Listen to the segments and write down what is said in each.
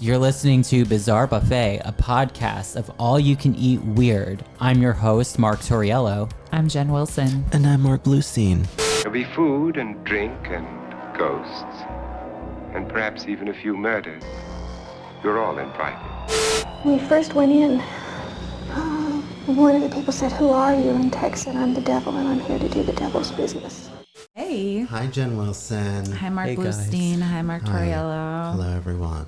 You're listening to Bizarre Buffet, a podcast of all-you-can-eat weird. I'm your host, Mark Torriello. I'm Jen Wilson. And I'm Mark Bluestein. There'll be food and drink and ghosts, and perhaps even a few murders. You're all invited. When we first went in, one of the people said, "Who are you?" And Tex said, "I'm the devil, and I'm here to do the devil's business." Hey. Hi, Jen Wilson. Hi, Mark Hey, Bluestein. guys. Hi, Mark Torriello. Hello, everyone.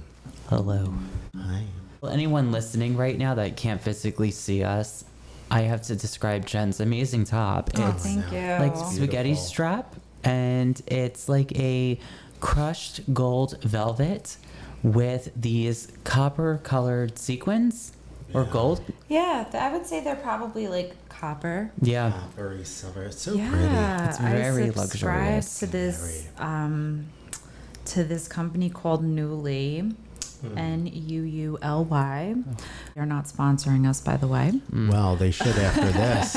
Hello. Hi. Well, anyone listening right now that can't physically see us, I have to describe Jen's amazing top. Oh, It's thank you. like spaghetti Beautiful. strap, and it's like a crushed gold velvet with these copper-colored sequins or gold. Yeah, I would say they're probably like copper. Yeah. Very silver. It's so Yeah, pretty. It's very I subscribe luxurious. to this company called Nuuly, N-U-U-L-Y. They're not sponsoring us, by the way. Well, they should after this.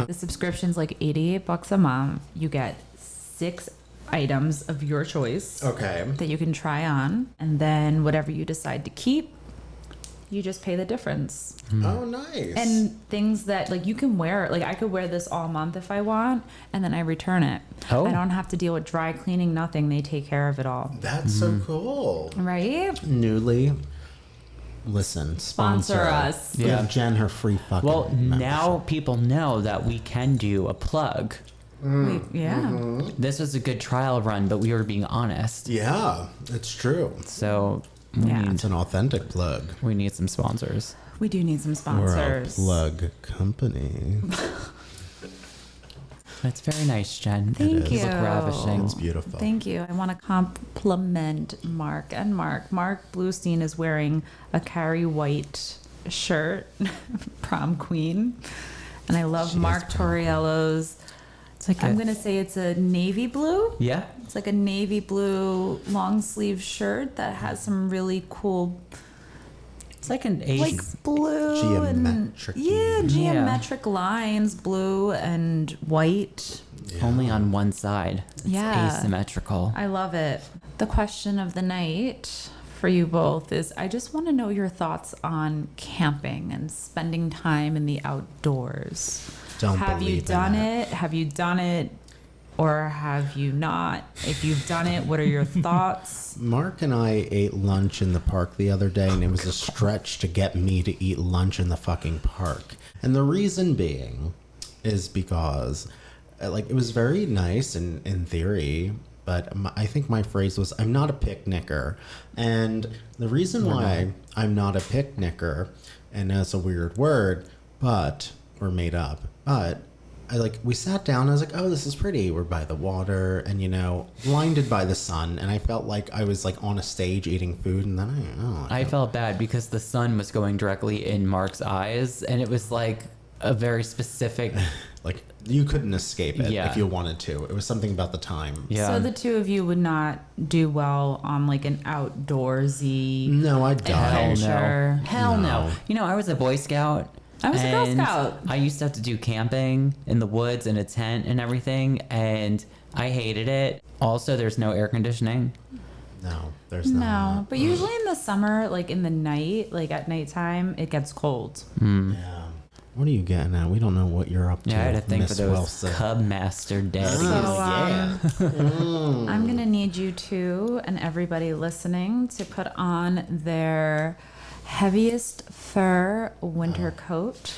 The subscription's like $88 a month. You get 6 items of your choice Okay. that you can try on, and then whatever you decide to keep, you just pay the difference. Oh, nice. And things that like you can wear, like I could wear this all month if I want, and then I return it. Oh. I don't have to deal with dry cleaning, nothing. They take care of it all. That's so cool. Right? Newly, listen, sponsor us. Give Yeah. Jen her free fucking Well, membership. now people know that we can do a plug. Yeah. This was a good trial run, but we were being honest. Yeah, it's true. So Yeah. It's an authentic plug. we need some sponsors. We do need some We're a sponsors. plug company. That's very nice, Jen. Thank You look you. ravishing. It's beautiful. Thank you. I want to compliment Mark and Mark. Mark Bluestein is wearing a Carrie White shirt, prom queen. And I love She is Mark prom Torriello's. It's like I'm going to say it's a navy blue. yeah. It's like a navy blue long sleeve shirt that has some really cool, It's like an Asian. like blue Geometric. and geometric lines, blue and white. Only on one side. It's Yeah. asymmetrical. I love it. The question of the night for you both is, I just want to know your thoughts on camping and spending time in the outdoors. Don't Have you believe in done it. it? Have you done it? Or have you not? If you've done it, what are your thoughts? Mark and I ate lunch in the park the other day, and it was a stretch to get me to eat lunch in the fucking park. And the reason being is because, like, it was very nice in theory, but I think my phrase was, I'm not a picnicker. And the reason why I'm not a picnicker, and that's a weird word, but, or made up, but we sat down, I was like, oh, this is pretty. We're by the water and, blinded by the sun. And I felt like I was like on a stage eating food. And then I felt bad because the sun was going directly in Mark's eyes, and it was like a very specific. like you couldn't escape it Yeah. if you wanted to. It was something about the time. Yeah. So the two of you would not do well on like an outdoorsy No, I died. adventure. Hell no. No. I was a Boy Scout. I was a Girl and Scout. I used to have to do camping in the woods in a tent and everything, and I hated it. Also, there's no air conditioning. No, there's No, not. but usually in the summer, like in the night, like at nighttime, it gets cold. Yeah. What are you getting at? We don't know what you're up to. Yeah, I had to think Miss for those Wilson. Cub Master daddies. Oh, yeah. I'm going to need you two and everybody listening to put on their heaviest fur winter coat.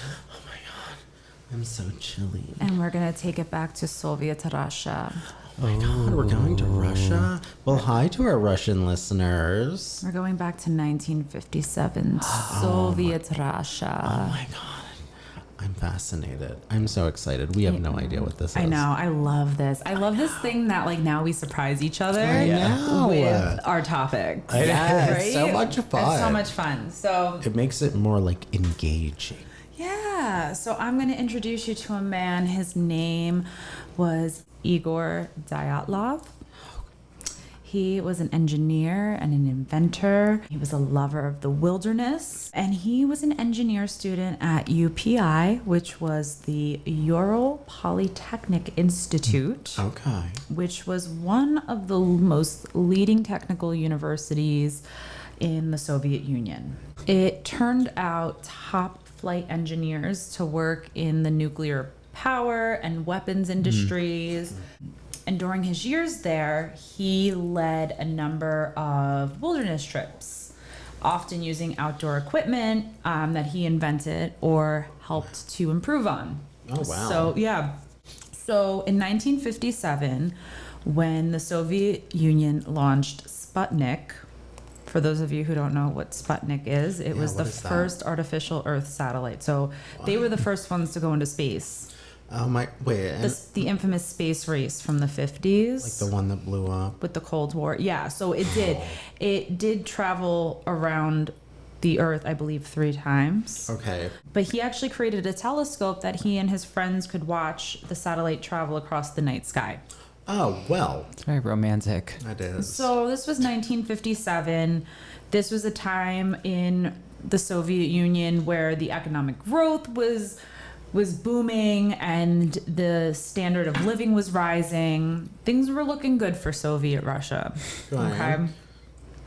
I'm so chilly. And we're going to take it back to Soviet Russia. Oh my God, we're going to Russia? Well, hi to our Russian listeners. We're going back to 1957, Soviet Russia. Oh my God. I'm fascinated. I'm so excited. We have no idea what this is. I know. I love this. I love this thing that like now we surprise each other I know. with our topics. It's so much fun. It's so much fun. So It makes it more like engaging. yeah. So I'm going to introduce you to a man. His name was Igor Dyatlov. He was an engineer and an inventor. He was a lover of the wilderness. And he was an engineer student at UPI, which was the Ural Polytechnical Institute, Okay. which was one of the most leading technical universities in the Soviet Union. It turned out top flight engineers to work in the nuclear power and weapons industries. And during his years there, he led a number of wilderness trips, often using outdoor equipment that he invented or helped to improve on. Oh, wow. So, yeah. So in 1957, when the Soviet Union launched Sputnik, for those of you who don't know what Sputnik is, it was the first artificial Earth satellite. So they were the first ones to go into space. Oh my, wait. The infamous space race from the 50s. Like the one that blew up? With the Cold War. Yeah, so it did. It did travel around the Earth, I believe, 3 times. Okay. But he actually created a telescope that he and his friends could watch the satellite travel across the night sky. Oh, well. It's very romantic. That is. So this was 1957. This was a time in the Soviet Union where the economic growth was booming and the standard of living was rising. Things were looking good for Soviet Russia. Okay.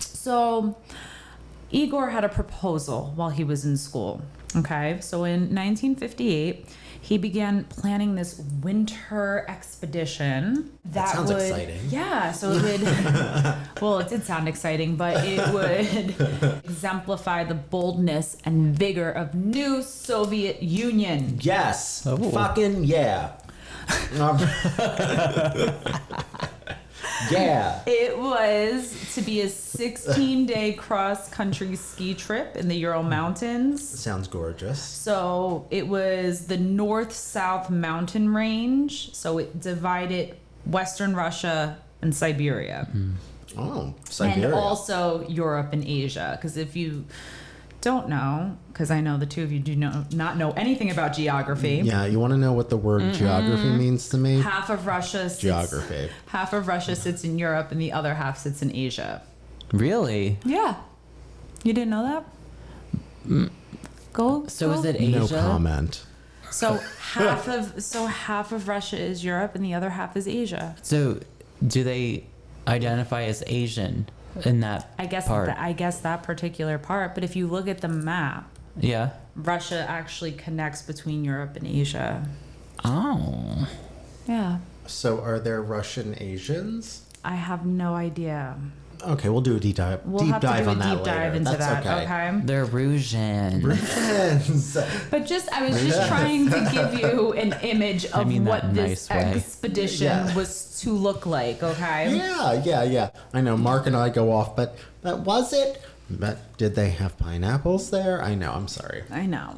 So Igor had a proposal while he was in school. Okay. So in 1958, he began planning this winter expedition that sounds exciting. Yeah, so it would well, it did sound exciting, but it would exemplify the boldness and vigor of new Soviet Union. Yes. Oh. Fucking yeah. Yeah. It was to be a 16-day cross-country ski trip in the Ural Mountains. Sounds gorgeous. So it was the north-south mountain range. So it divided Western Russia and Siberia. Oh, Siberia. And also Europe and Asia. Because if you don't know, because I know the two of you do not know anything about geography. Yeah, you want to know what the word geography means to me? Half of Russia sits in Europe and the other half sits in Asia. Really? Yeah. You didn't know that? Go. Is it Asia? No comment. So half of Russia is Europe and the other half is Asia. So do they identify as Asian in that part? I guess that particular part. But if you look at the map, Yeah. Russia actually connects between Europe and Asia. Oh. Yeah. So are there Russian Asians? I have no idea. Okay, we'll do a deep dive. We'll have to do a deep dive into That's that. Okay. They're Russian. But I was just trying to give you an image of what this expedition was to look like. Okay. Yeah. I know Mark and I go off, but was it? But did they have pineapples there? I know. I'm sorry. I know.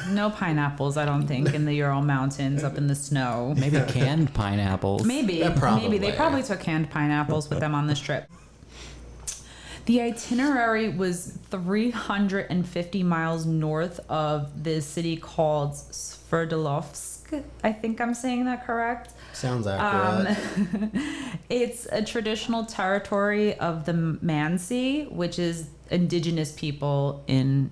No pineapples, I don't think, in the Ural Mountains up in the snow. Maybe canned pineapples. Maybe. Yeah, Maybe they probably took canned pineapples with them on this trip. The itinerary was 350 miles north of the city called Sverdlovsk. I think I'm saying that correct. Sounds accurate. It's a traditional territory of the Mansi, which is indigenous people in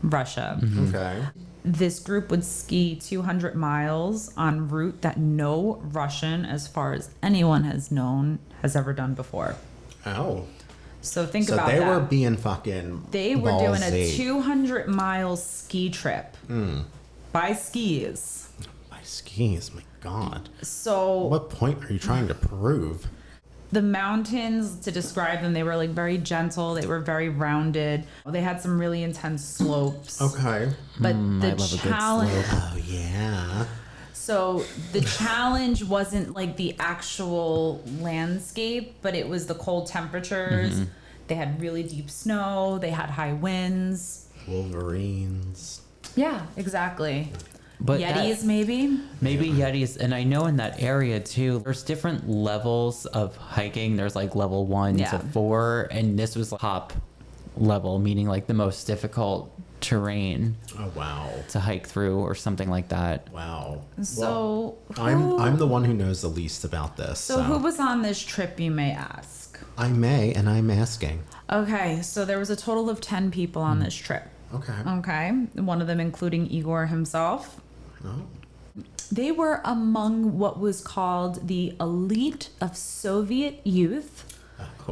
Russia. Okay. This group would ski 200 miles on route that no Russian, as far as anyone has known, has ever done before. Oh. So think about that. So they were being fucking They were doing a ballsy. 200-mile ski trip by skis. By skis, my God. So What point are you trying to prove? the mountains, to describe them, they were like very gentle. They were very rounded. They had some really intense slopes. Okay. But I the love a good challenge. Oh, yeah. So the challenge wasn't like the actual landscape, but it was the cold temperatures. They had really deep snow. They had high winds. Wolverines. Yeah, exactly. But Yetis, maybe? Maybe Yetis. And I know in that area too, there's different levels of hiking. There's like level 1 to 4. And this was top level, meaning like the most difficult terrain Oh, wow. to hike through or something like that. Wow. So Well, I'm the one who knows the least about this. So who was on this trip, you may ask? I may, and I'm asking. Okay, so there was a total of 10 people on this trip. Okay. Okay, one of them including Igor himself. Oh. They were among what was called the elite of Soviet youth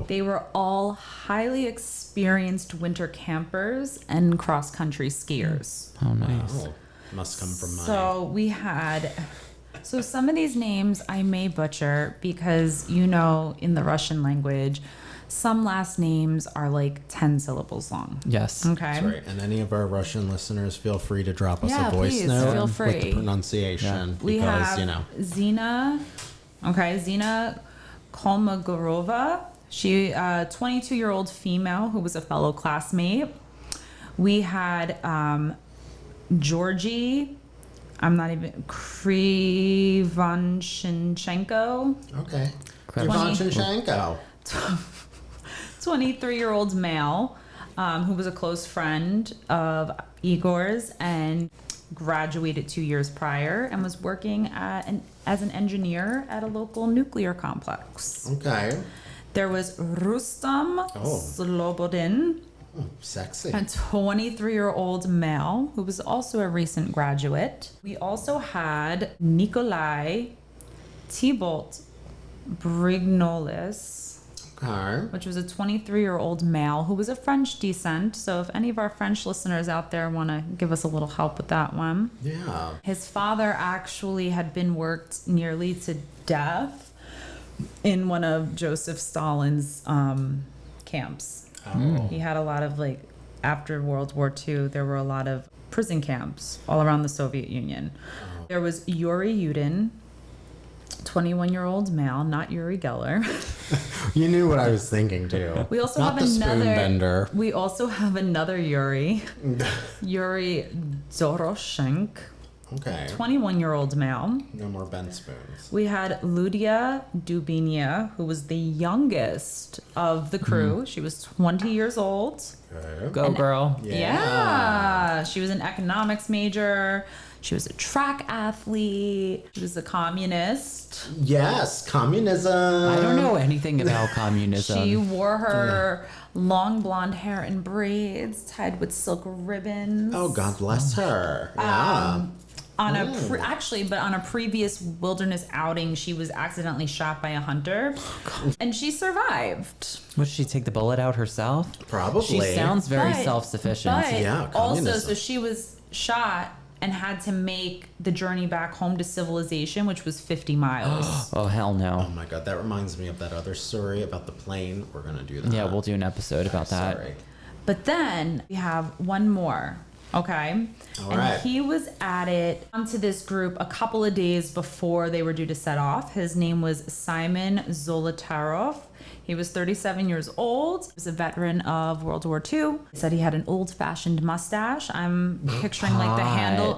They were all highly experienced winter campers and cross-country skiers. Oh, nice. Oh, must come from money. So we had... So some of these names I may butcher because, you know, in the Russian language, some last names are like 10 syllables long. Yes. Okay. That's right. And any of our Russian listeners, feel free to drop us Yeah, a voice please, note feel with free. the pronunciation. We because, have you know. Zina Kolmogorova. She, 22-year-old female who was a fellow classmate. We had Georgie, Krivanchenko. Okay. Krivon- Krivanchenko. 23-year-old male who was a close friend of Igor's and graduated 2 years prior and was working as an engineer at a local nuclear complex. Okay. There was Rustam Slobodin, Sexy. a 23-year-old male who was also a recent graduate. We also had Nikolai Thibault Brignolis, Okay. which was a 23-year-old male who was of French descent. So if any of our French listeners out there want to give us a little help with that one. Yeah. His father actually had been worked nearly to death in one of Joseph Stalin's camps. Oh. He had a lot of, like, after World War II, there were a lot of prison camps all around the Soviet Union. There was Yuri Yudin, 21-year-old male, not Yuri Geller. You knew what I was thinking too. We also Not have the spoon another. bender. We also have another Yuri, Yuri Doroshenk, Okay. 21-year-old male. No more Ben spoons. We had Ludia Dubinia, who was the youngest of the crew. She was 20 years old. Okay. Go, girl. Yeah. She was an economics major. She was a track athlete. She was a communist. Yes, communism. I don't know anything about communism. She wore her long blonde hair in braids tied with silk ribbons. Oh, God bless her. Yeah. On a on a previous wilderness outing, she was accidentally shot by a hunter, and she survived. Would she take the bullet out herself? Probably. She sounds very But- self-sufficient. But Yeah, also, communism. so she was shot and had to make the journey back home to civilization, which was 50 miles. Oh, hell Oh no. my God, that reminds me of that other story about the plane. We're gonna do that. Yeah, we'll do an episode about that. Sorry. But then we have one more. Okay. All and right. he was added onto this group a couple of days before they were due to set off. His name was Simon Zolitarov. He was 37 years old. He was a veteran of World War II. He said he had an old-fashioned mustache. I'm picturing like the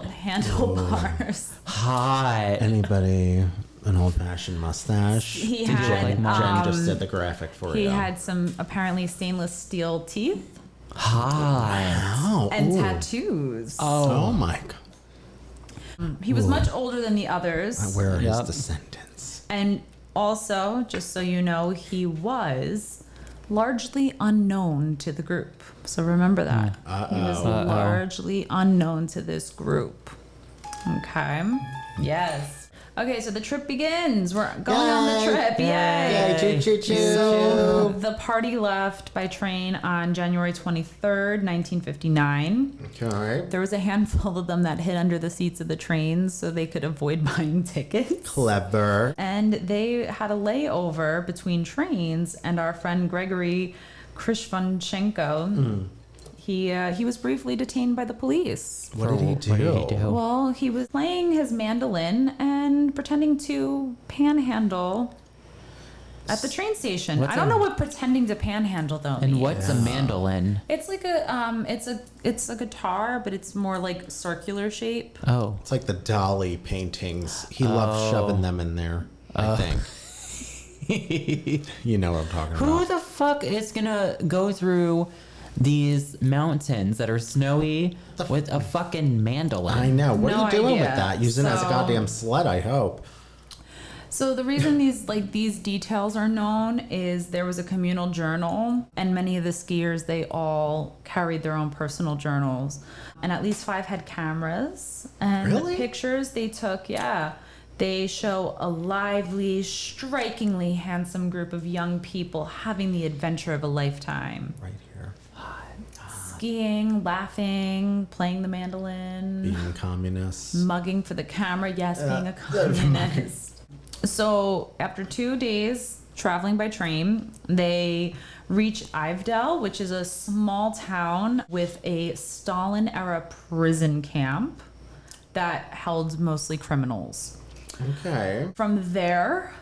handlebars. Hot. Anybody an old-fashioned mustache? He you had like mine? Jen just did the graphic for he you. had some apparently stainless steel teeth Hot. Oh, and ooh. tattoos. Oh my God. He was much older than the others. Where are his Yep. descendants? And also, just so you know, he was largely unknown to the group. So remember that. He was largely unknown to this group. Okay. Yes. Okay, so the trip begins. We're going on the trip. Yay. Yay, choo, choo, choo. So the party left by train on January 23rd, 1959. Okay. There was a handful of them that hid under the seats of the trains so they could avoid buying tickets. Clever. And they had a layover between trains, and our friend Gregory Krishvanchenko, he was briefly detained by the police. What did he do? What did he do? Well, he was playing his mandolin and pretending to panhandle at the train station. What's I don't a- know what pretending to panhandle though And means. what's a mandolin? It's like it's a guitar, but it's more like circular shape. Oh. It's like the Dolly paintings. He loved shoving them in there, I think. You know what I'm talking Who about. the fuck is gonna go through these mountains that are snowy with a fucking mandolin? I know. What No are you doing idea. with that? Using it as a So- goddamn sled, I hope. So the reason these details are known is there was a communal journal, and many of the skiers, they all carried their own personal journals, and at least 5 had cameras. And Really? the pictures they took, They show a lively, strikingly handsome group of young people having the adventure of a lifetime. Right here. Skiing, laughing, playing the mandolin. Being communists. Mugging for the camera. Yes, being a communist. So after 2 days traveling by train, they reach Ivdel, which is a small town with a Stalin-era prison camp that held mostly criminals. Okay. From there,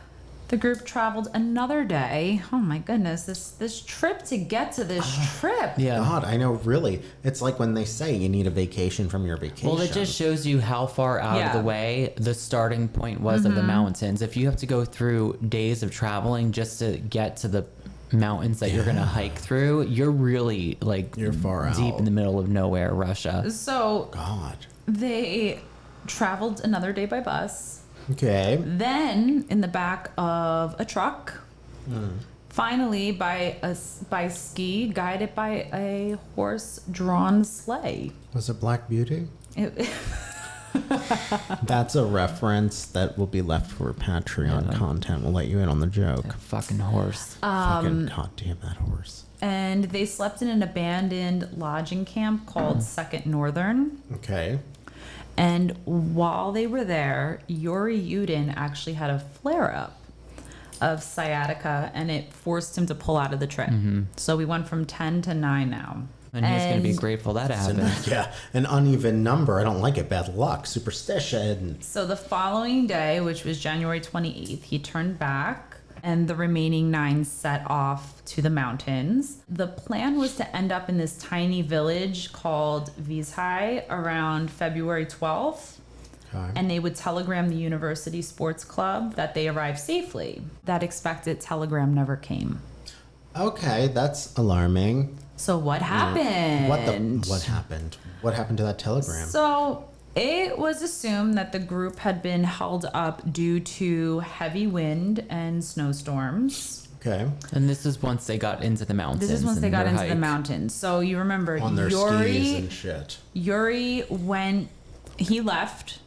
the group traveled another day. Oh my goodness, this trip to get to this trip. Yeah. God, I know, really. It's like when they say you need a vacation from your vacation. Well, it just shows you how far out of the way the starting point was of the mountains. If you have to go through days of traveling just to get to the mountains that you're going to hike through, you're really like You're far deep out. in the middle of nowhere, Russia. So God. they traveled another day by bus. Okay. Then in the back of a truck. Finally by ski, guided by a horse-drawn sleigh. Was it Black Beauty? It, That's a reference that will be left for Patreon content. We'll let you in on the joke. That fucking horse. Fucking goddamn that horse. and they slept in an abandoned lodging camp called Second Northern. Okay. And while they were there, Yuri Yudin actually had a flare-up of sciatica, and it forced him to pull out of the trip. So we went from 10 to 9 now. And he's going to be grateful that happened. Yeah, an uneven number. I don't like it. Bad luck, superstition. So the following day, which was January 28th, he turned back, and the remaining 9 set off to the mountains. The plan was to end up in this tiny village called Vizhai around February 12th. Okay. And they would telegram the university sports club that they arrived safely. That expected telegram never came. Okay, that's alarming. So what happened? What happened? What happened to that telegram? So it was assumed that the group had been held up due to heavy wind and snowstorms. Okay. And this is once they got into the mountains. This is once they and got their into the hike. mountains. So you remember On their skis and shit. Yuri he left,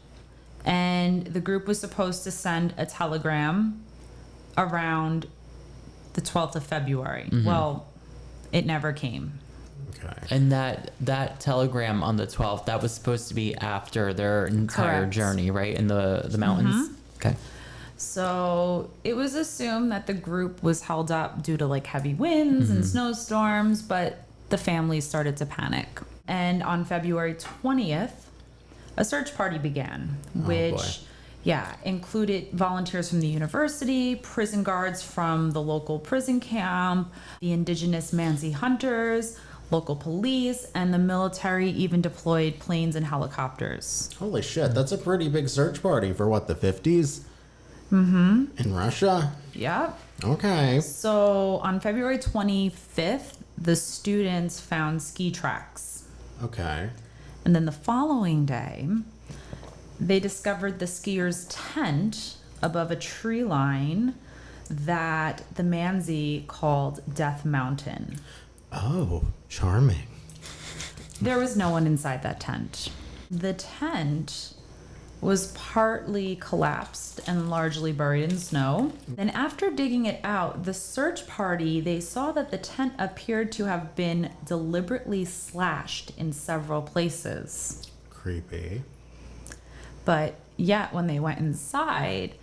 and the group was supposed to send a telegram around the 12th of February. Well, it never came. Okay. And that telegram on the 12th, that was supposed to be after their entire Correct. journey, right? In the mountains? Okay. So it was assumed that the group was held up due to like heavy winds and snowstorms, but the family started to panic. And on February 20th, a search party began, which included volunteers from the university, prison guards from the local prison camp, the indigenous Mansi hunters, local police, and the military even deployed planes and helicopters. Holy shit, that's a pretty big search party for what, the 50s? Mm-hmm. In Russia? Yep. Okay. So on February 25th, the students found ski tracks. Okay. And then the following day, they discovered the skiers' tent above a tree line that the Mansi called Death Mountain. Oh, charming. There was no one inside that tent. The tent was partly collapsed and largely buried in snow. Then after digging it out, the search party, they saw that the tent appeared to have been deliberately slashed in several places. Creepy. But yet when they went inside,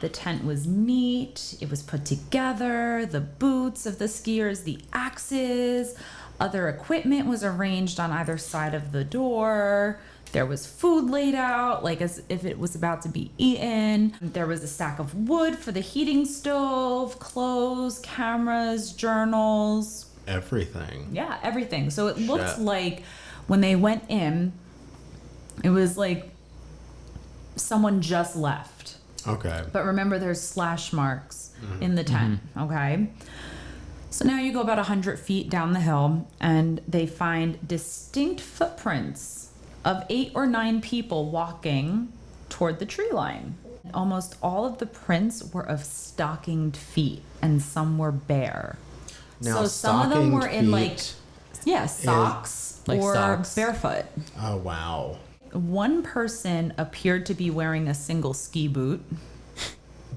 the tent was neat, it was put together, the boots of the skiers, the axes, other equipment was arranged on either side of the door. There was food laid out, like as if it was about to be eaten. There was a stack of wood for the heating stove, clothes, cameras, journals. Everything. Yeah, everything. So it looked Shit. like when they went in, it was like someone just left. Okay. But remember, there's slash marks in the tent, okay? So now you go about 100 feet down the hill, and they find distinct footprints of 8 or 9 people walking toward the tree line. Almost all of the prints were of stockinged feet, and some were bare. Now, so some of them were in stockinged feet socks Like or socks. barefoot. Oh, wow. One person appeared to be wearing a single ski boot.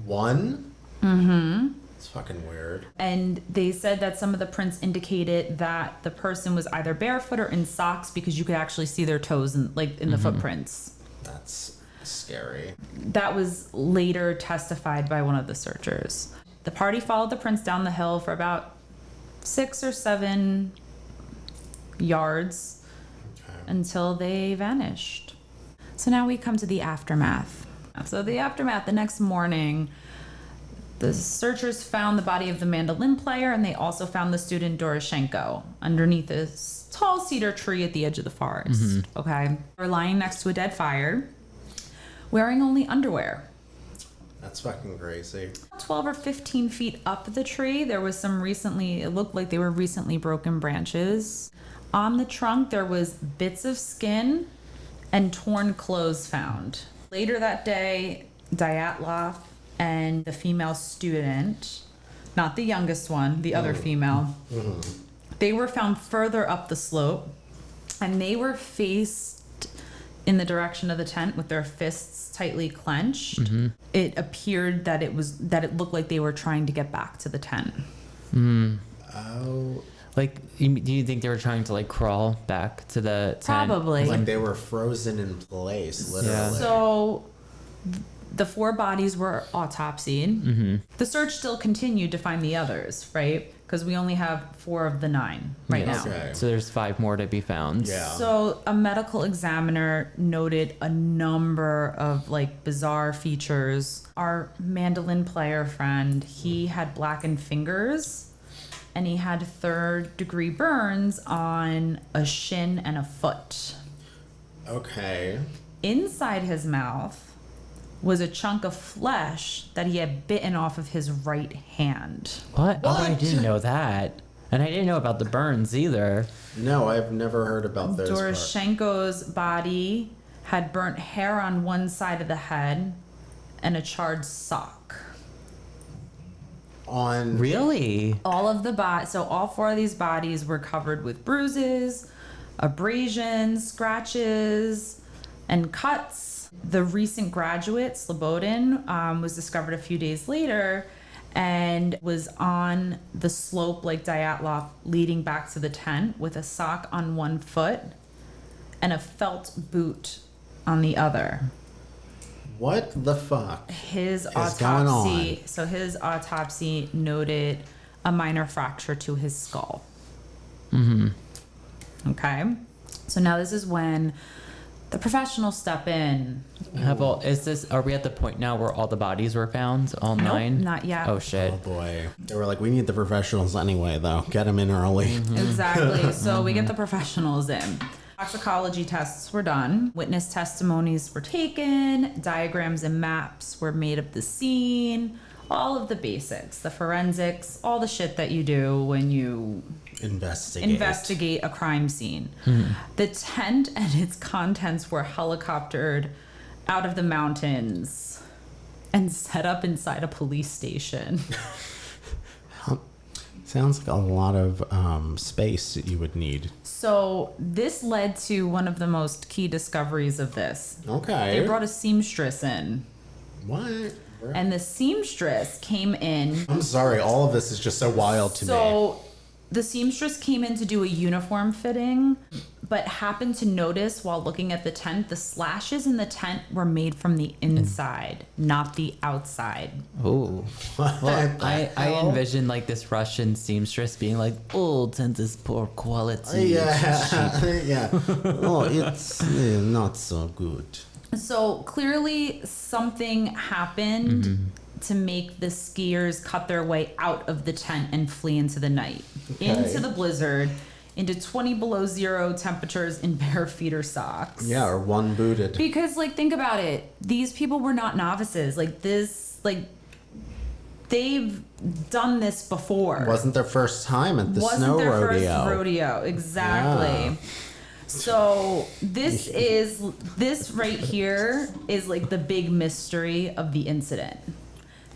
One? Mm-hmm. It's fucking weird. And they said that some of the prints indicated that the person was either barefoot or in socks because you could actually see their toes in the footprints. That's scary. That was later testified by one of the searchers. The party followed the prints down the hill for about 6 or 7 yards until they vanished. So now we come to the aftermath. So the aftermath, the next morning, the searchers found the body of the mandolin player, and they also found the student Doroshenko underneath a tall cedar tree at the edge of the forest. Okay. They were lying next to a dead fire, wearing only underwear. That's fucking crazy. 12 or 15 feet up the tree, there was it looked like they were recently broken branches. On the trunk, there was bits of skin and torn clothes found. Later that day, Dyatlov and the female student, not the youngest one, the other female, they were found further up the slope, and they were faced in the direction of the tent with their fists tightly clenched. It appeared that it looked like they were trying to get back to the tent. Oh. Like, do you think they were trying to, like, crawl back to the tent? Probably. Like they were frozen in place, literally. Yeah. So the 4 bodies were autopsied. The search still continued to find the others, right? Because we only have 4 of the 9 right now. Okay. So there's 5 more to be found. Yeah. So a medical examiner noted a number of bizarre features. Our mandolin player friend, he had blackened fingers, and he had 3rd-degree burns on a shin and a foot. Okay. Inside his mouth was a chunk of flesh that he had bitten off of his right hand. What? Oh, I didn't know that. And I didn't know about the burns either. No, I've never heard about those parts. Doroshenko's body had burnt hair on one side of the head and a charred sock. Really? All of the so all 4 of these bodies were covered with bruises, abrasions, scratches, and cuts. The recent graduate, Slobodin, was discovered a few days later and was on the slope like Dyatlov, leading back to the tent with a sock on one foot and a felt boot on the other. What the fuck? His going on? So his autopsy noted a minor fracture to his skull. Okay. So now this is when the professionals step in. Are we at the point now where all the bodies were found? All Nope, 9? not yet. Oh, shit. Oh boy. They were like, we need the professionals anyway, though. Get them in early. Exactly. So we get the professionals in. Toxicology tests were done. Witness testimonies were taken. Diagrams and maps were made of the scene. All of the basics, the forensics, all the shit that you do when you investigate a crime scene. The tent and its contents were helicoptered out of the mountains and set up inside a police station. Sounds like a lot of space that you would need. So this led to one of the most key discoveries of this. Okay. They brought a seamstress in. What? And the seamstress came in. I'm sorry, all of this is just so wild to me. So the seamstress came in to do a uniform fitting, but happened to notice while looking at the tent, the slashes in the tent were made from the inside, not the outside. Oh. Well, I envision this Russian seamstress being like, oh, tent is poor quality. Yeah. Oh, it's not so good. So clearly something happened to make the skiers cut their way out of the tent and flee into the night, into the blizzard, into 20 below zero temperatures in bare feet or socks. Yeah, or one booted. Because think about it. These people were not novices. They've done this before. Wasn't their first time at the snow rodeo. First rodeo, exactly. Yeah. So this right here is the big mystery of the incident.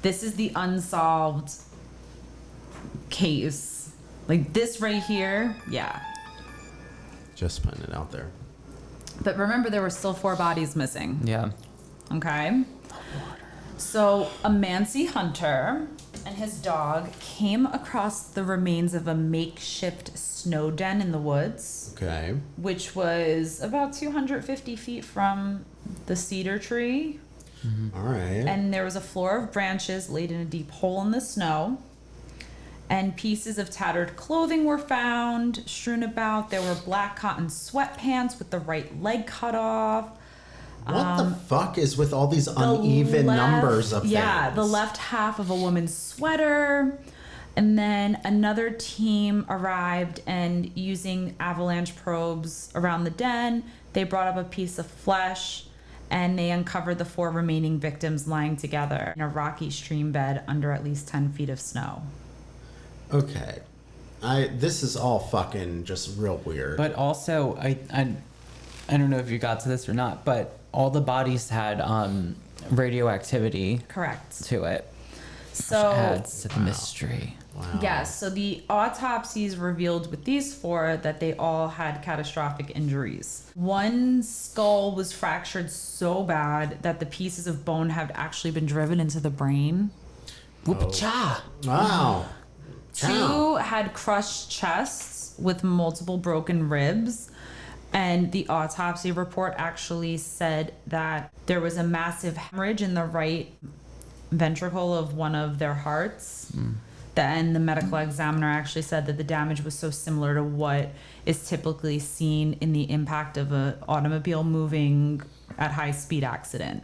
This is the unsolved case. This right here, yeah. Just putting it out there. But remember, there were still 4 bodies missing. Yeah. Okay. So a Mansi hunter and his dog came across the remains of a makeshift snow den in the woods. Okay. Which was about 250 feet from the cedar tree. All right. And there was a floor of branches laid in a deep hole in the snow. And pieces of tattered clothing were found strewn about. There were black cotton sweatpants with the right leg cut off. What the fuck is with all these uneven numbers of things? Yeah, the left half of a woman's sweater. And then another team arrived, and using avalanche probes around the den, they brought up a piece of flesh, and they uncovered the 4 remaining victims lying together in a rocky stream bed under at least 10 feet of snow. Okay. This is all fucking just real weird. But also, I don't know if you got to this or not, but all the bodies had radioactivity Correct. to it. So Adds to the mystery. Wow. yes, so the autopsies revealed with these 4 that they all had catastrophic injuries. One skull was fractured so bad that the pieces of bone had actually been driven into the brain. Whoop-cha! Wow. 2 had crushed chests with multiple broken ribs. And the autopsy report actually said that there was a massive hemorrhage in the right ventricle of one of their hearts. And the medical examiner actually said that the damage was so similar to what is typically seen in the impact of an automobile moving at high speed accident.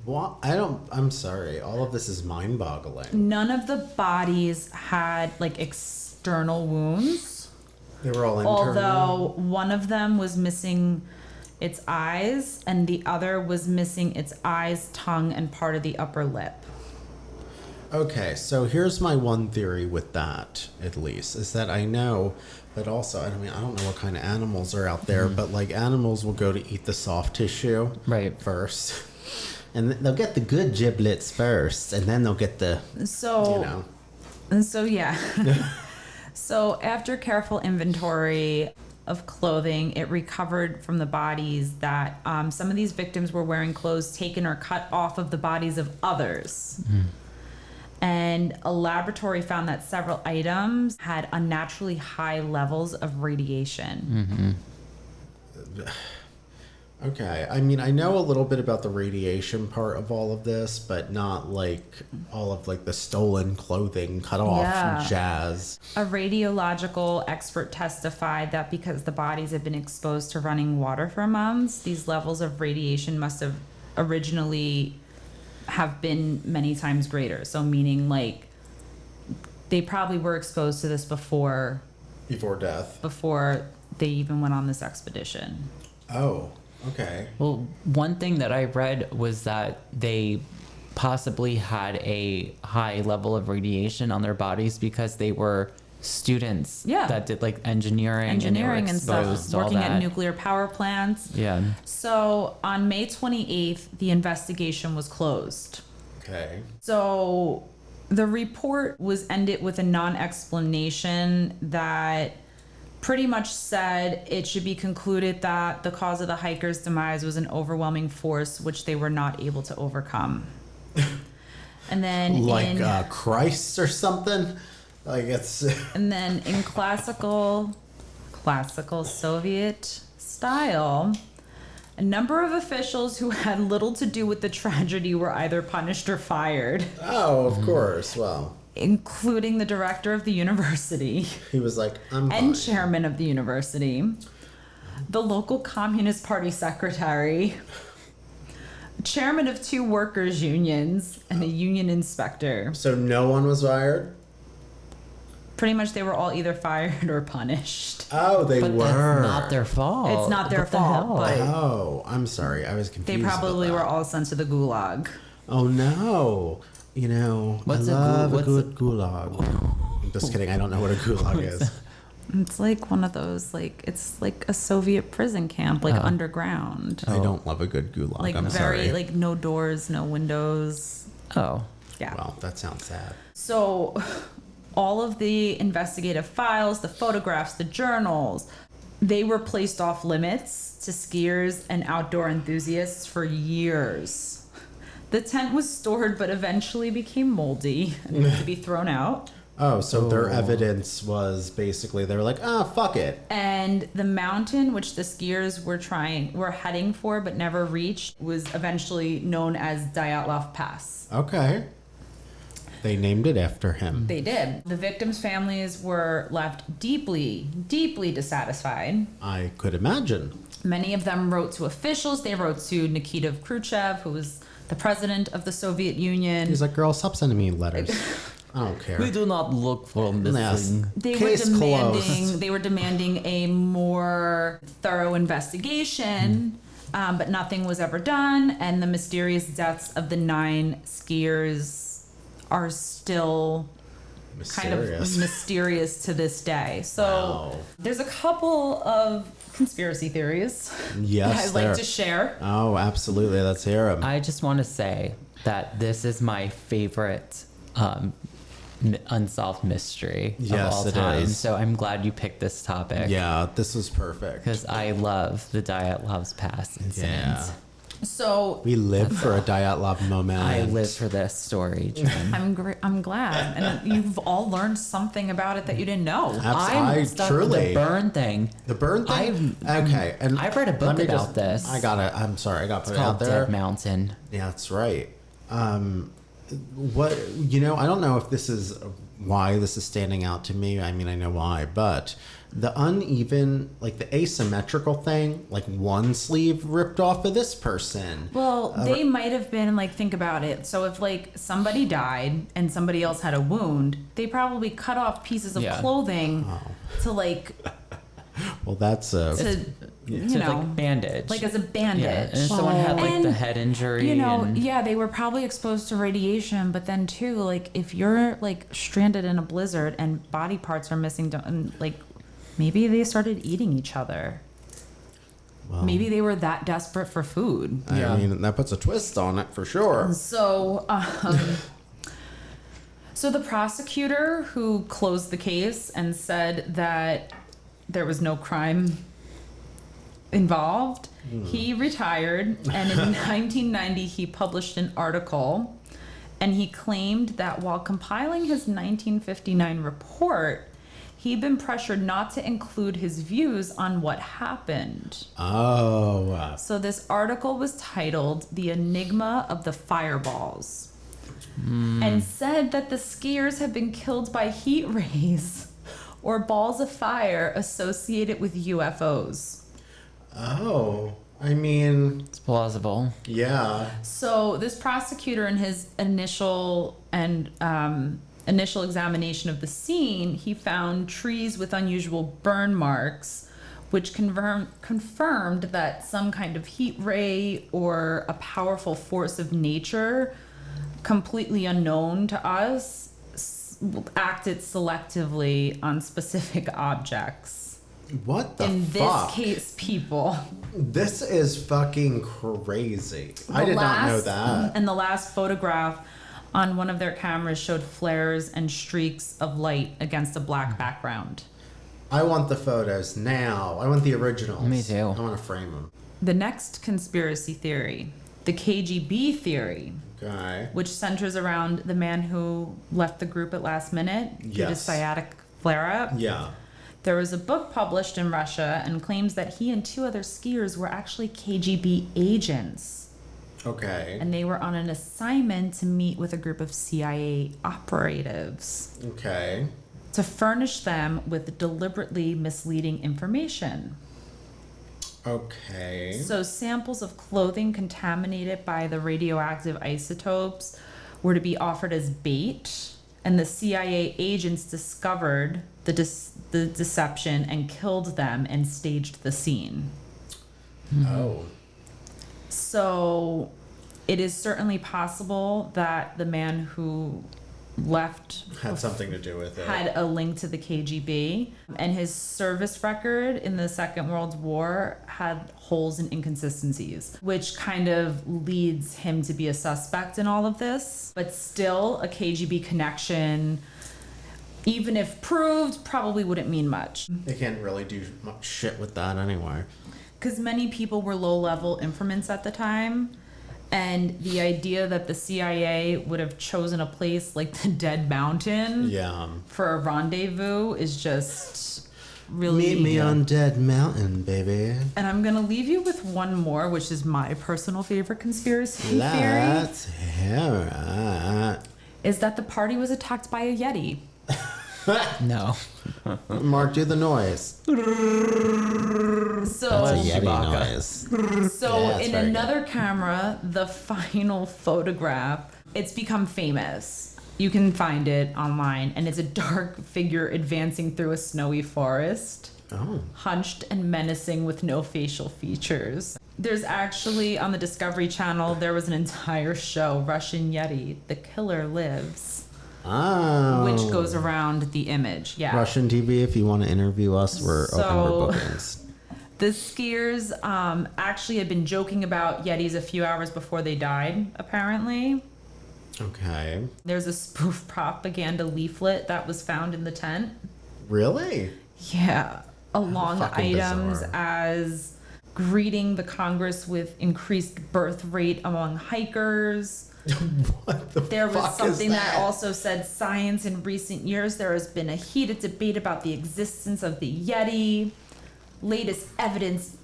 What? I'm sorry. All of this is mind-boggling. None of the bodies had like external wounds. They were all internal. Although one of them was missing its eyes and the other was missing its eyes, tongue, and part of the upper lip. Okay, so here's my one theory with that, at least, is that I know, but also, I mean, I don't know what kind of animals are out there, but like animals will go to eat the soft tissue first. And they'll get the good giblets first, and then they'll get the, So yeah. So after careful inventory of clothing, it recovered from the bodies that some of these victims were wearing clothes taken or cut off of the bodies of others. And a laboratory found that several items had unnaturally high levels of radiation. Okay, I mean, I know a little bit about the radiation part of all of this, but not like all of like the stolen clothing cut off jazz. A radiological expert testified that because the bodies had been exposed to running water for months, these levels of radiation must have originally have been many times greater. So meaning like they probably were exposed to this before death, before they even went on this expedition. Oh, okay. Well, one thing that I read was that they possibly had a high level of radiation on their bodies because they were students that did like engineering and stuff, working at nuclear power plants. Yeah. So on May 28th, the investigation was closed. Okay. So the report was ended with a non-explanation that pretty much said it should be concluded that the cause of the hikers' demise was an overwhelming force which they were not able to overcome. And then like Christ or something? Like it's and then in classical Soviet style, a number of officials who had little to do with the tragedy were either punished or fired. Oh, of course. Well, including the director of the university. He was like, I'm and fine. Chairman of the university, the local Communist Party secretary, chairman of 2 workers' unions, and a union inspector. So no one was fired? Pretty much they were all either fired or punished. Oh, they but were. That's not their fault. It's not their fault. But oh, I'm sorry. I was confused. They probably were all sent to the gulag. Oh, no. You know, I love a good gulag. I'm just kidding. I don't know what a gulag is. It's like one of those, like, it's like a Soviet prison camp, like underground. I don't love a good gulag. Like I'm very, sorry. like no doors, no windows. Oh. Yeah. Well, that sounds sad. So all of the investigative files, the photographs, the journals, they were placed off limits to skiers and outdoor enthusiasts for years. The tent was stored but eventually became moldy and had to be thrown out. Oh, so their evidence was basically they were like, fuck it. And the mountain which the skiers were heading for but never reached was eventually known as Dyatlov Pass. Okay. They named it after him. They did. The victims' families were left deeply, deeply dissatisfied. I could imagine. Many of them wrote to officials. They wrote to Nikita Khrushchev, who was the president of the Soviet Union. He's like, girl, stop sending me letters. I don't care. We do not look for missing. They were demanding a more thorough investigation, but nothing was ever done. And the mysterious deaths of the 9 skiers are still kind of mysterious to this day. So there's a couple of conspiracy theories that I'd like to share. Oh, absolutely. Let's hear them. I just want to say that this is my favorite unsolved mystery of all time. So I'm glad you picked this topic. Yeah, this was perfect. Because I love the Dyatlov Pass incident. Yeah. So we live for a Dyatlov moment. I live for this story, Jen. I'm glad, and you've all learned something about it that you didn't know. I'm stuck truly with the burn thing. The burn thing. Okay, and I've read a book about this. I'm sorry, I got to put it out there. Dead Mountain. Yeah, that's right. What I don't know if this is why this is standing out to me. I mean, I know why, but the uneven, like the asymmetrical thing, like one sleeve ripped off of this person. Well, they might have been like, think about it. So if like somebody died and somebody else had a wound, they probably cut off pieces of clothing to like. Well, that's like bandage. Like as a bandage. Yeah, and if someone had like the head injury. They were probably exposed to radiation, but then too, like if you're like stranded in a blizzard and body parts are missing, like maybe they started eating each other. Well, maybe they were that desperate for food. I mean, that puts a twist on it for sure. So, so the prosecutor who closed the case and said that there was no crime involved, he retired, and in 1990 he published an article, and he claimed that while compiling his 1959 report, he'd been pressured not to include his views on what happened. Oh. So this article was titled "The Enigma of the Fireballs," and said that the skiers had been killed by heat rays or balls of fire associated with UFOs. Oh, I mean, it's plausible. Yeah. So this prosecutor, in his initial examination of the scene, he found trees with unusual burn marks, which confirmed that some kind of heat ray or a powerful force of nature, completely unknown to us, acted selectively on specific objects. What the in fuck? This case, people. This is fucking crazy. I did not know that. And the last photograph on one of their cameras showed flares and streaks of light against a black background. I want the photos now. I want the originals. Me too. I want to frame them. The next conspiracy theory, the Kgb Theory. Okay. Which centers around the man who left the group at last minute due to sciatic flare-up. Yeah. There was a book published in Russia and claims that he and 2 other skiers were actually KGB agents. Okay. And they were on an assignment to meet with a group of CIA operatives. Okay. To furnish them with deliberately misleading information. Okay. So samples of clothing contaminated by the radioactive isotopes were to be offered as bait, and the CIA agents discovered the deception and killed them and staged the scene. Oh. So it is certainly possible that the man who left had something to do with it, had a link to the KGB, and his service record in the Second World War had holes and inconsistencies, which kind of leads him to be a suspect in all of this. But still, a KGB connection even if proved, probably wouldn't mean much. They can't really do much shit with that anyway. Because many people were low-level informants at the time, and the idea that the CIA would have chosen a place like the Dead Mountain for a rendezvous is just really... Meet me on Dead Mountain, baby. And I'm going to leave you with one more, which is my personal favorite conspiracy theory. Let's hear it. Is that the party was attacked by a Yeti. No. Mark, do the noise. So, That's a Yeti noise. So Yeah, in very another camera, the final photograph, it's become famous. You can find it online, and it's a dark figure advancing through a snowy forest, hunched and menacing with no facial features. There's actually, on the Discovery Channel, there was an entire show, Russian Yeti, The Killer Lives. Oh. Which goes around the image. Yeah. Russian TV, if you want to interview us, we're open for bookings. The skiers actually had been joking about Yetis a few hours before they died, apparently. Okay. There's a spoof propaganda leaflet that was found in the tent. Really? Yeah. Along items bizarre. as greeting the Congress with increased birth rate among hikers. What the There was fuck something is that also said science in recent years. There has been a heated debate about the existence of the Yeti. Latest evidence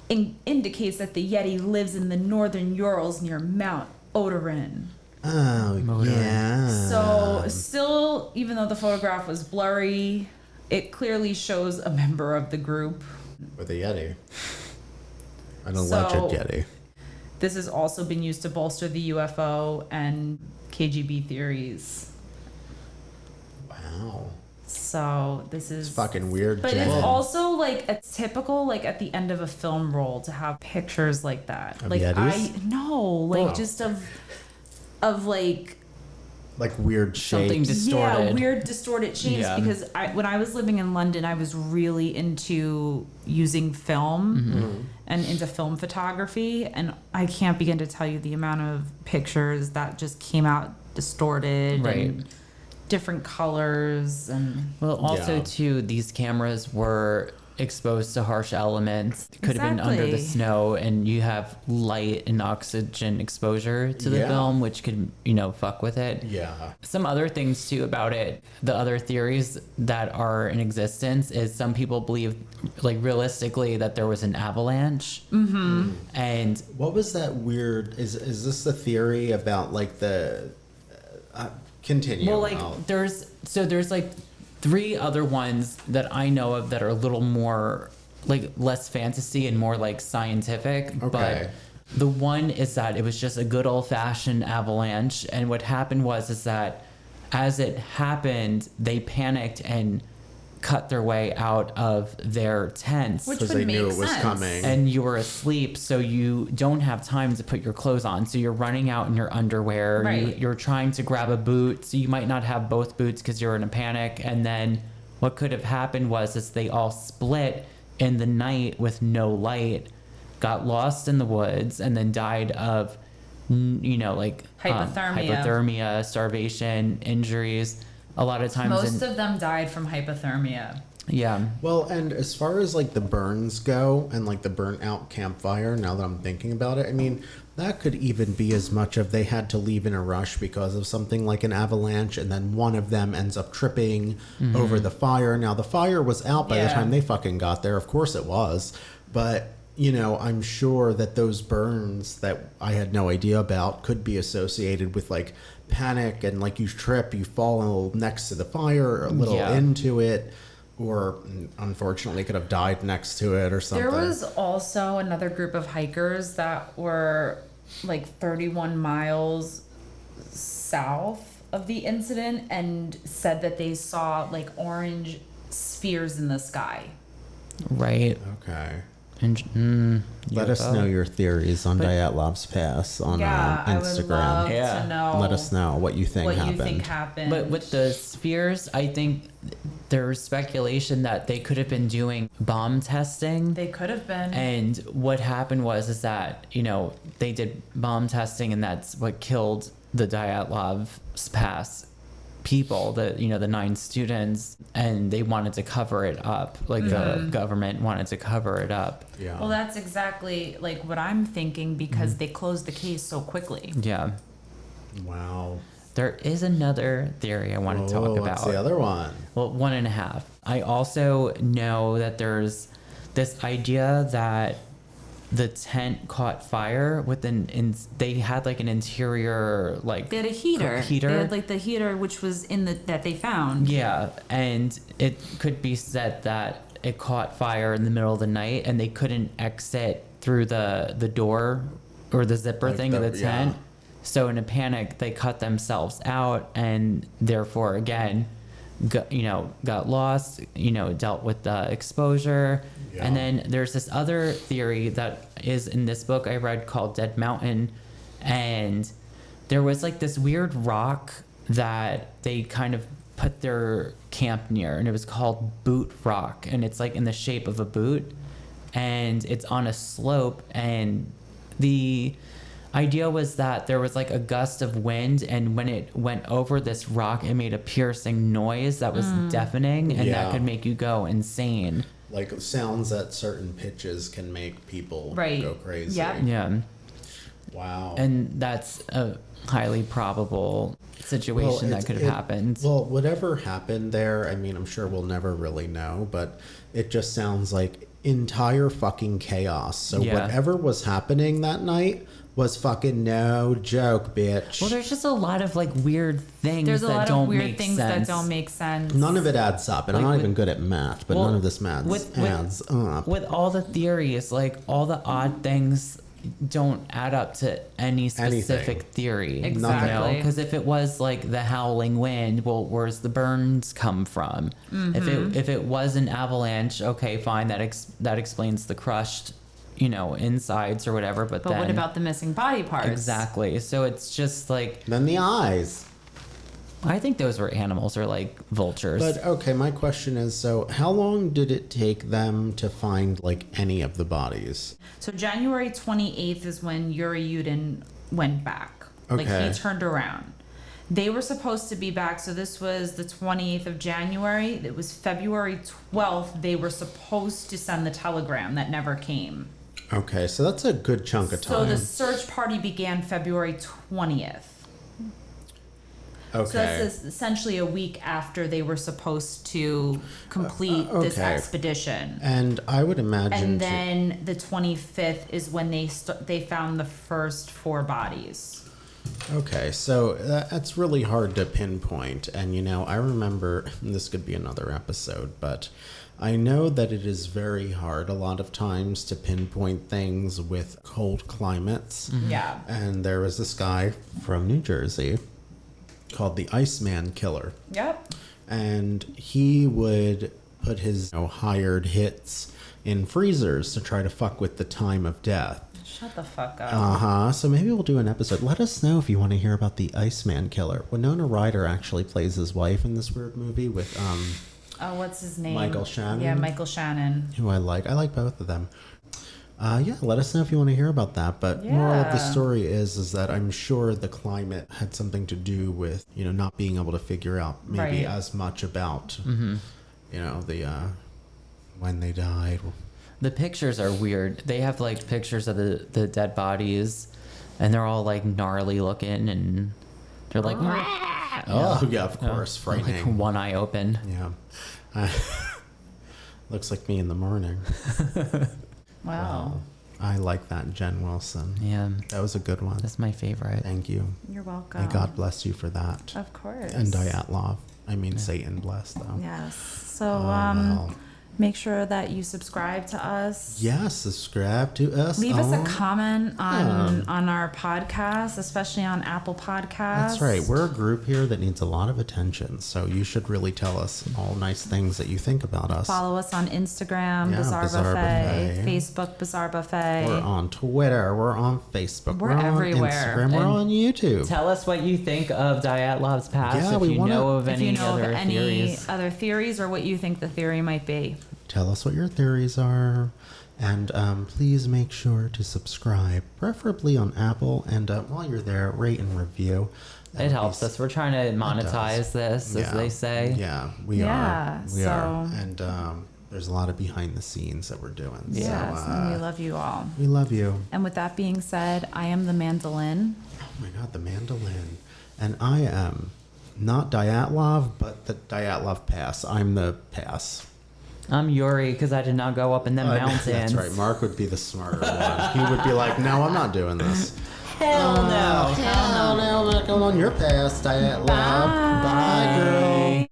indicates that the Yeti lives in the northern Urals near Mount Otorin. Oh, yeah. So still, even though the photograph was blurry, it clearly shows a member of the group. With a Yeti. An alleged Yeti. This has also been used to bolster the UFO and KGB theories. Wow. So this is Fucking weird. But Jen. it's also like a typical, like at the end of a film roll to have pictures like that. Of Like Yetis? just of like weird shapes. Something distorted. Yeah, weird distorted shapes. Yeah. Because when I was living in London, I was really into using film and into film photography, and I can't begin to tell you the amount of pictures that just came out distorted Right. and different colors and Well, also Yeah. too, these cameras were exposed to harsh elements. It could have been under the Exactly. snow, and you have light and oxygen exposure to the Yeah. film, which could, fuck with it. Yeah. Some other things too about it. The other theories that are in existence is some people believe, like realistically, that there was an avalanche. Mm-hmm. And What was that weird? Is this the theory about like the? Continue. well, like there's like 3 other ones that I know of that are a little more like less fantasy and more like scientific. Okay. But the one is that it was just a good old fashioned avalanche, and what happened is that as it happened, they panicked and cut their way out of their tents. which because would they make knew it was sense. coming. And you were asleep, so you don't have time to put your clothes on. So you're running out in your underwear. Right. You're trying to grab a boot, so you might not have both boots because you're in a panic. And then what could have happened is they all split in the night with no light, got lost in the woods, and then died of, hypothermia, starvation, injuries. A lot of times, Most of them died from hypothermia. yeah. Well, and as far as like the burns go and like the burnt out campfire, now that I'm thinking about it, I mean, that could even be as much of they had to leave in a rush because of something like an avalanche, and then one of them ends up tripping over the fire. Now, the fire was out by the Yeah. time they fucking got there. Of course it was. But, I'm sure that those burns that I had no idea about could be associated with like panic and like you trip, you fall next to the fire or a little Yeah. into it. Or unfortunately could have died next to it or something. There was also another group of hikers that were like 31 miles south of the incident and said that they saw like orange spheres in the sky. Right. Okay. And Let us know your theories on Dyatlov's Pass on I would Instagram. love Yeah. to know Let us know what you think what happened. you think happened. But with the spheres, I think there's speculation that they could have been doing bomb testing. they could have been. And what happened is that, they did bomb testing, and that's what killed the Dyatlov Pass people, the 9 students, and they wanted to cover it up. Like the government wanted to cover it up. Yeah. Well, that's exactly like what I'm thinking because they closed the case so quickly. Yeah. Wow. There is another theory I want to talk about. What's the other one? Well, 1.5. I also know that there's this idea that the tent caught fire with they had like an interior, like They had a heater. They had like the heater which was that they found. Yeah, and it could be said that it caught fire in the middle of the night and they couldn't exit through the door or the zipper Like thing of the tent. yeah. So in a panic, they cut themselves out and therefore again, got lost, dealt with the exposure. Yeah. And then there's this other theory that is in this book I read called Dead Mountain. And there was like this weird rock that they kind of put their camp near, and it was called Boot Rock. And it's like in the shape of a boot, and it's on a slope. And the idea was that there was like a gust of wind, and when it went over this rock, it made a piercing noise that was deafening, and Yeah. that could make you go insane. Like sounds at certain pitches can make people Right. go crazy. Yep. Yeah. Wow. And that's a highly probable situation that could have happened. Well, whatever happened there, I mean, I'm sure we'll never really know, but it just sounds like entire fucking chaos. So Yeah. whatever was happening that night was fucking no joke, bitch. Well, there's just a lot of like weird things There's a that lot don't of weird make things sense. that don't make sense. None of it adds up, and I'm Like not with- even good at math, but well, none of this math adds up. With all the theories, like all the odd things don't add up to any specific Anything. theory. Exactly. Because if it was like the howling wind, well, where's the burns come from? If it was an avalanche, okay, fine, that explains the crushed, insides or whatever. But But then, what about the missing body parts? exactly? So it's just like, Then the eyes. I think those were animals or like vultures. But okay, my question is, so how long did it take them to find like any of the bodies? So January 28th is when Yuri Yudin went back. Like Okay. he turned around. They were supposed to be back, so this was the 28th of January. It was February 12th. They were supposed to send the telegram that never came. Okay, so that's a good chunk of So time. the search party began February 20th. Okay. So that's essentially a week after they were supposed to complete this okay. expedition. And I would imagine. And then the 25th is when they found the first 4 bodies. Okay, so that's really hard to pinpoint. And, I remember, and this could be another episode, but I know that it is very hard a lot of times to pinpoint things with cold climates. Yeah. And there was this guy from New Jersey called the Iceman Killer. Yep. And he would put his hired hits in freezers to try to fuck with the time of death. Shut the fuck up. Uh-huh. So maybe we'll do an episode. Let us know if you want to hear about the Iceman Killer. Winona Ryder actually plays his wife in this weird movie with What's his name? Michael Shannon. Yeah, Michael Shannon. who I like. I like both of them. Yeah, let us know if you want to hear about that. But moral of the Yeah. story is that I'm sure the climate had something to do with, not being able to figure out maybe Right. as much about, the when they died. The pictures are weird. They have like pictures of the dead bodies, and they're all like gnarly looking, and they're like, Oh, yeah, of course, like frightening. one eye open. Yeah. Looks like me in the morning. Wow. I like that, Jen Wilson. Yeah, That was a good one. that's my favorite. Thank you. You're welcome. May God bless you for that. Of course. And Dyatlov. I mean, Satan bless, though. Yes. So, well. make sure that you subscribe to us. Yeah, subscribe to us. Leave us a on- comment on our podcast, especially on Apple Podcasts. That's right. We're a group here that needs a lot of attention, so you should really tell us all nice things that you think about us. Follow us on Instagram, Yeah, Bizarre Bizarre Buffet, Buffet. Facebook, Bizarre Buffet. We're on Twitter. We're on Facebook. We're on everywhere. Instagram. We're And on YouTube. Tell us what you think of Dyatlov's Pass. Yeah, if we you wanna- know of If any you know other of any theories. other theories or what you think the theory might be. Tell us what your theories are. And please make sure to subscribe, preferably on Apple. And while you're there, rate and review. It helps us. We're trying to monetize this, as they say. Yeah, we are. We so- are. And there's a lot of behind the scenes that we're doing. Yes, So, and we love you all. we love you. And with that being said, I am the mandolin. Oh my God, the mandolin. And I am not Dyatlov, but the Dyatlov Pass. I'm the pass. I'm Yuri because I did not go up in them mountains. That's right. Mark would be the smarter one. He would be like, no, I'm not doing this. Hell no. Hell no. I'm not going on your pass, Dyatlov. Bye, girl.